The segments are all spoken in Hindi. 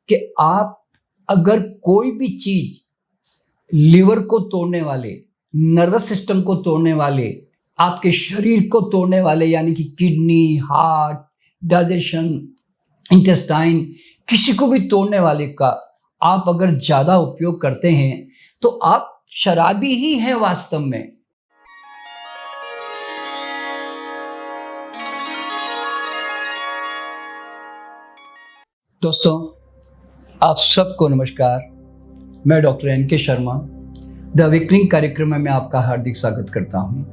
कि आप अगर कोई भी चीज लिवर को तोड़ने वाले, नर्वस सिस्टम को तोड़ने वाले, आपके शरीर को तोड़ने वाले यानी कि किडनी, हार्ट, डाइजेशन, इंटेस्टाइन, किसी को भी तोड़ने वाले का आप अगर ज्यादा उपयोग करते हैं तो आप शराबी ही हैं वास्तव में। दोस्तों, आप सबको नमस्कार। मैं doctor NK. Sharma the awakening कार्यक्रम में मैं आपका हार्दिक स्वागत करता हूं।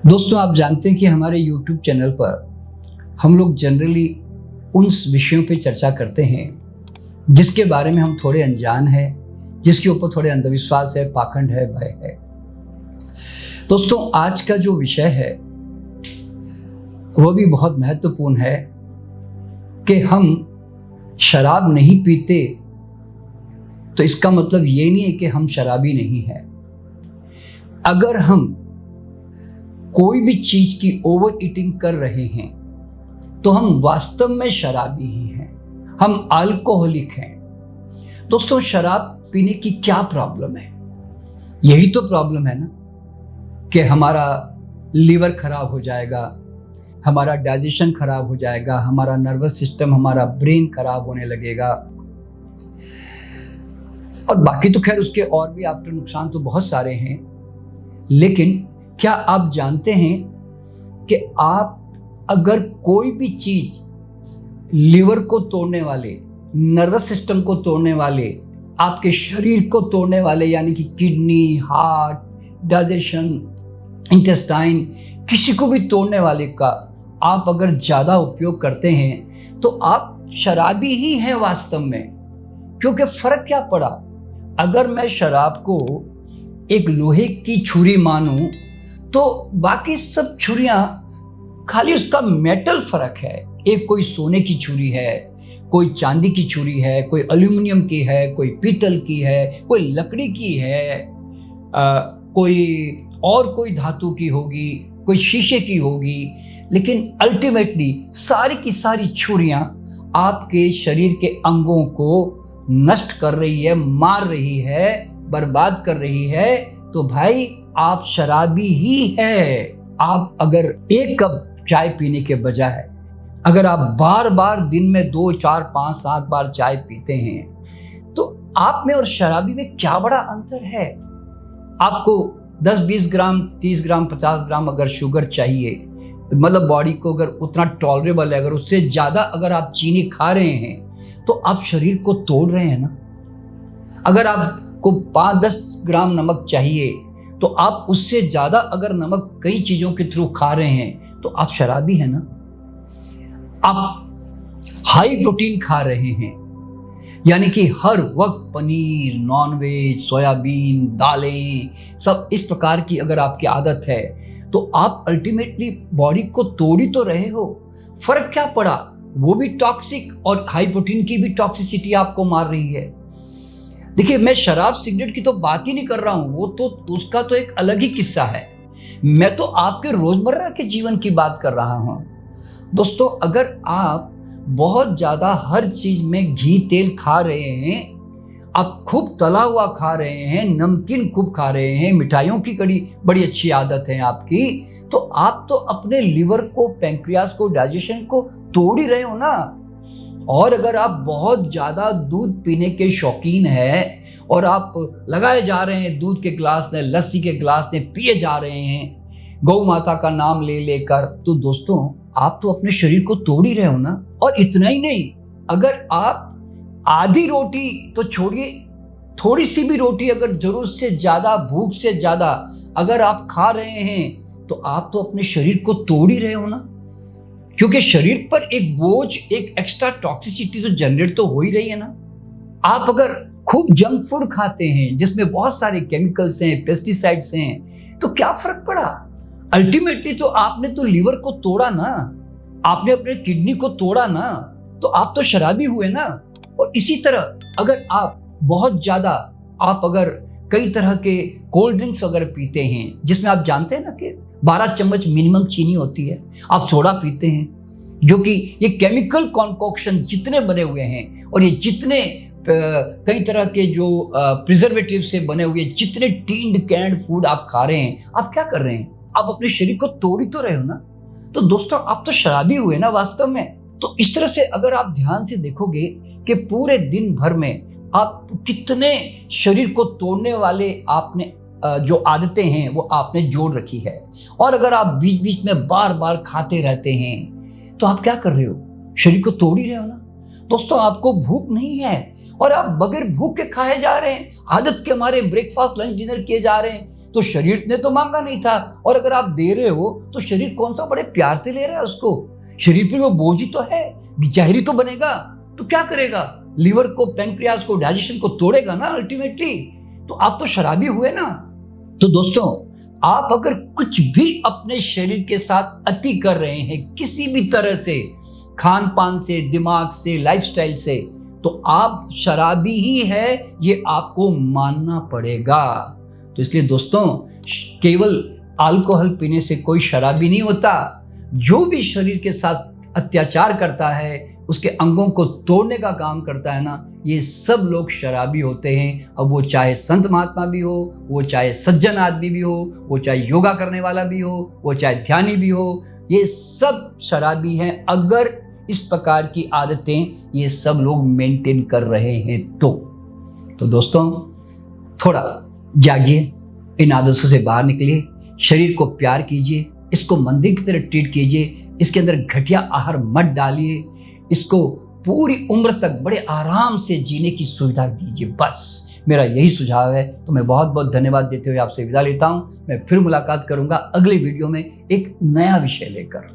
दोस्तों, आप जानते हैं कि हमारे YouTube चैनल पर हम लोग जनरली उन विषयों पे चर्चा करते हैं जिसके बारे में हम थोड़े अनजान हैं, जिसके ऊपर थोड़े अंधविश्वास है, पाखंड है, भय है। दोस्तों, आज का जो विषय है वो भी बहुत महत्वपूर्ण है कि हम शराब नहीं पीते तो इसका मतलब ये नहीं है कि हम शराबी नहीं हैं। अगर हम कोई भी चीज की ओवर ईटिंग कर रहे हैं तो हम वास्तव में शराबी ही हैं, हम अल्कोहलिक हैं। दोस्तों, शराब पीने की क्या प्रॉब्लम है? यही तो प्रॉब्लम है ना कि हमारा लीवर खराब हो जाएगा, हमारा डाइजेशन खराब हो जाएगा, हमारा नर्वस सिस्टम, हमारा ब्रेन खराब होने लगेगा और बाकी तो खैर उसके और भी आफ्टर नुकसान तो बहुत सारे हैं। लेकिन क्या आप जानते हैं कि आप अगर कोई भी चीज लिवर को तोड़ने वाले, नर्वस सिस्टम को तोड़ने वाले, आपके शरीर को तोड़ने वाले यानी कि किडनी, हार्ट, डाइजेशन, इंटेस्टाइन, किसी को भी तोड़ने वाले का आप अगर ज़्यादा उपयोग करते हैं तो आप शराबी ही हैं वास्तव में। क्योंकि फ़र्क क्या पड़ा? अगर मैं शराब को एक लोहे की छुरी मानूं तो बाकी सब छुरियां खाली उसका मेटल फ़र्क है। एक कोई सोने की छुरी है, कोई चांदी की छुरी है, कोई एल्यूमिनियम की है, कोई पीतल की है, कोई लकड़ी की है, कोई धातु की होगी, कोई शीशे की होगी। लेकिन अल्टीमेटली सारी की सारी छुरियां आपके शरीर के अंगों को नष्ट कर रही है, मार रही है, बर्बाद कर रही है। तो भाई आप शराबी ही है। आप अगर एक कप चाय पीने के बजाय अगर आप बार बार दिन में 2, 4, 5, 7 बार चाय पीते हैं तो आप में और शराबी में क्या बड़ा अंतर है? आपको 10, 20 ग्राम, 30 ग्राम, 50 ग्राम अगर शुगर चाहिए, मतलब बॉडी को अगर उतना टॉलरेबल है, अगर उससे ज़्यादा अगर आप चीनी खा रहे हैं तो आप शरीर को तोड़ रहे हैं ना। अगर आपको 5-10 ग्राम नमक चाहिए तो आप उससे ज़्यादा अगर नमक कई चीज़ों के थ्रू खा रहे हैं तो आप शराबी हैं ना। आप हाई प्रोटीन खा रहे हैं यानी कि हर वक्त पनीर, नॉनवेज, सोयाबीन, दालें, सब इस प्रकार की अगर आपकी आदत है तो आप अल्टीमेटली बॉडी को तोड़ ही तो रहे हो। फर्क क्या पड़ा? वो भी टॉक्सिक और हाई प्रोटीन की भी टॉक्सिसिटी आपको मार रही है। देखिए, मैं शराब सिगरेट की तो बात ही नहीं कर रहा हूं, वो तो उसका तो एक अलग ही किस्सा है। मैं तो आपके रोजमर्रा के जीवन की बात कर रहा हूं। दोस्तों, अगर आप बहुत ज्यादा हर चीज में घी तेल खा रहे हैं, आप खूब तला हुआ खा रहे हैं, नमकीन खूब खा रहे हैं, मिठाइयों की बड़ी अच्छी आदत है आपकी, तो आप तो अपने लिवर को, पैंक्रियास को, डाइजेशन को तोड़ ही रहे हो ना। और अगर आप बहुत ज़्यादा दूध पीने के शौकीन हैं और आप लगाए जा रहे हैं दूध के गिलास ने, लस्सी के गिलास ने पिए जा रहे हैं गौ माता का नाम ले लेकर, तो दोस्तों आप तो अपने शरीर को तोड़ ही रहे हो ना। और इतना ही नहीं, अगर आप आधी रोटी तो छोड़िए, थोड़ी सी भी रोटी अगर जरूरत से ज्यादा, भूख से ज्यादा अगर आप खा रहे हैं तो आप तो अपने शरीर को तोड़ ही रहे हो ना। क्योंकि शरीर पर एक बोझ, एक एक्स्ट्रा टॉक्सिसिटी तो जनरेट तो हो ही रही है ना। आप अगर खूब जंक फूड खाते हैं जिसमें बहुत सारे केमिकल्स हैं, पेस्टिसाइड्स हैं, तो क्या फर्क पड़ा? अल्टीमेटली तो आपने तो लीवर को तोड़ा ना, आपने अपने किडनी को तोड़ा ना, तो आप तो शराबी हुए ना। और इसी तरह अगर आप बहुत ज्यादा, आप अगर कई तरह के कोल्ड ड्रिंक्स अगर पीते हैं जिसमें आप जानते हैं ना कि 12 चम्मच मिनिमम चीनी होती है, आप सोडा पीते हैं, जो कि ये केमिकल कॉन्कोक्शन जितने बने हुए हैं और ये जितने कई तरह के जो प्रिजर्वेटिव से बने हुए जितने टीन्ड कैंड फूड आप खा रहे हैं, आप क्या कर रहे हैं? आप अपने शरीर को तोड़ ही तो रहे हो ना। तो दोस्तों, आप तो शराबी हुए ना वास्तव में। तो इस तरह से अगर आप ध्यान से देखोगे कि पूरे दिन भर में आप कितने शरीर को तोड़ने वाले आपने जो आदतें हैं वो आपने जोड़ रखी है, और अगर आप बीच बीच में बार बार खाते रहते हैं तो आप क्या कर रहे हो? शरीर को तोड़ ही रहे हो ना। दोस्तों, आपको भूख नहीं है और आप बगैर भूख के खाए जा रहे हैं। आदत के हमारे ब्रेकफास्ट लंच डिनर किए जा रहे हैं। तो शरीर ने तो मांगा नहीं था, और अगर आप दे रहे हो तो शरीर कौन सा बड़े प्यार से ले रहा है उसको। शरीर पे वो बोझ ही तो है, जहरी तो बनेगा। तो क्या करेगा? लीवर को, पैंक्रियाज को, डाइजेशन को तोड़ेगा ना अल्टीमेटली। तो आप तो शराबी हुए ना। तो दोस्तों, आप अगर कुछ भी अपने शरीर के साथ अति कर रहे हैं, किसी भी तरह से, खान पान से, दिमाग से, लाइफस्टाइल से, तो आप शराबी ही है, ये आपको मानना पड़ेगा। तो इसलिए दोस्तों, केवल अल्कोहल पीने से कोई शराबी नहीं होता। जो भी शरीर के साथ अत्याचार करता है, उसके अंगों को तोड़ने का काम करता है ना, ये सब लोग शराबी होते हैं। अब वो चाहे संत महात्मा भी हो, वो चाहे सज्जन आदमी भी हो, वो चाहे योगा करने वाला भी हो, वो चाहे ध्यानी भी हो, ये सब शराबी हैं अगर इस प्रकार की आदतें ये सब लोग मेंटेन कर रहे हैं। तो दोस्तों, थोड़ा जागिए, इन आदतों से बाहर निकलिए, शरीर को प्यार कीजिए, इसको मंदिर की तरह ट्रीट कीजिए, इसके अंदर घटिया आहार मत डालिए, इसको पूरी उम्र तक बड़े आराम से जीने की सुविधा दीजिए। बस मेरा यही सुझाव है। तो मैं बहुत बहुत धन्यवाद देते हुए आपसे विदा लेता हूँ। मैं फिर मुलाकात करूँगा अगले वीडियो में एक नया विषय लेकर।